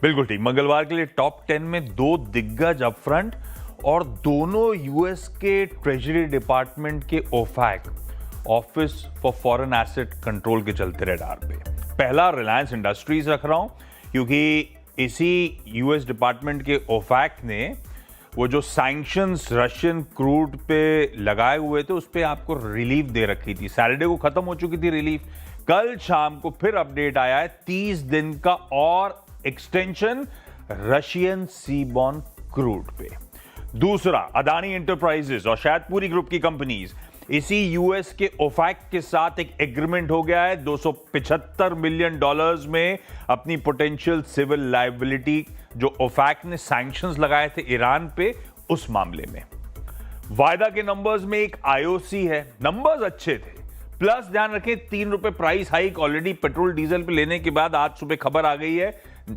बिल्कुल ठीक। मंगलवार के लिए टॉप 10 में दो दिग्गज अपफ्रंट और दोनों यूएस के ट्रेजरी डिपार्टमेंट के OFAC office for foreign asset control के चलते रडार पे। पहला रिलायंस इंडस्ट्रीज रख रहा हूं क्योंकि इसी यूएस डिपार्टमेंट के ओफैक ने वो जो सैंक्शंस रशियन क्रूड पे लगाए हुए थे उस पे आपको रिलीफ दे रखी थी। सैटरडे को खत्म हो चुकी थी रिलीफ। कल शाम को फिर अपडेट आया है 30 दिन का और एक्सटेंशन रशियन सीबॉर्न क्रूड पे। दूसरा, अदानी एंटरप्राइजेस और शायद पूरी ग्रुप की कंपनीज, इसी यूएस के ओफैक के साथ एक एग्रीमेंट हो गया है $275 मिलियन में अपनी पोटेंशियल सिविल लायबिलिटी जो ओफैक ने सैंक्शंस लगाए थे ईरान पे उस मामले में। वायदा के नंबर्स में एक आईओसी है, नंबर्स अच्छे थे। प्लस ध्यान रखें ₹3 price hike already petrol diesel पे लेने के बाद आज सुबह खबर आ गई है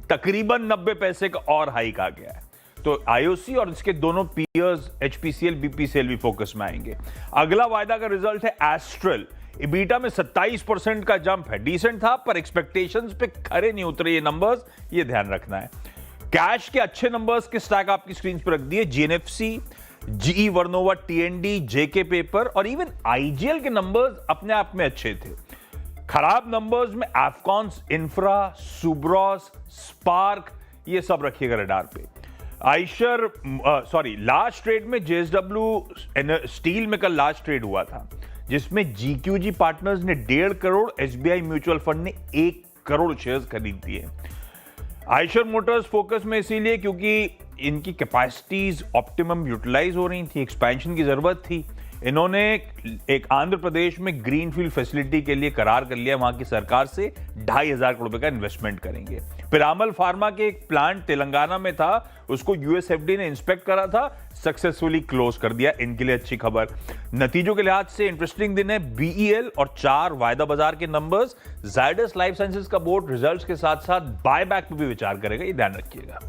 तकरीबन 90 पैसे का और हाइक आ गया है। तो आईओसी और इसके दोनों पीयर्स एचपीसीएल बीपीसीएल भी फोकस में आएंगे। अगला वायदा का रिजल्ट है एस्ट्रल। इबीटा में 27% का जंप है, डिसेंट था पर एक्सपेक्टेशंस पे खरे नहीं उतरे ये नंबर्स, ये ध्यान रखना है। कैश के अच्छे नंबर्स के स्टैक आपकी स्क्रीन पर रख दिए। जीएनएफसी, जीई वर्नोवा, टीएनडी, जेके पेपर और इवन आईजीएल के नंबर्स अपने आप में अच्छे थे। खराब नंबर्स में एफकॉन्स, इंफ्रा, सुब्रॉस, स्पार्क, ये सब रखिएगा रडार पे। लास्ट ट्रेड में जेएसडब्ल्यू स्टील में कल लास्ट ट्रेड हुआ था जिसमें जीक्यूजी पार्टनर्स ने 1.5 करोड़, एसबीआई म्यूचुअल फंड ने 1 करोड़ शेयर्स खरीद दिए। आइशर मोटर्स फोकस में इसीलिए क्योंकि इनकी कैपेसिटीज ऑप्टिमम यूटिलाइज हो रही थी, एक्सपेंशन की जरूरत थी। इन्होंने एक आंध्र प्रदेश में ग्रीनफील्ड फैसिलिटी के लिए करार कर लिया, वहां की सरकार से 2,500 करोड़ रुपए का इन्वेस्टमेंट करेंगे। पिरामल फार्मा के एक प्लांट तेलंगाना में था, उसको यूएसएफडी ने इंस्पेक्ट करा था, सक्सेसफुली क्लोज कर दिया। इनके लिए अच्छी खबर। नतीजों के लिहाज से इंटरेस्टिंग दिन है। बीईएल और 4 वायदा बाजार के नंबर्स। जायडस लाइफ साइंसेज का बोर्ड रिजल्ट्स के साथ साथ बायबैक पे भी विचार करेगा, ये ध्यान रखिएगा।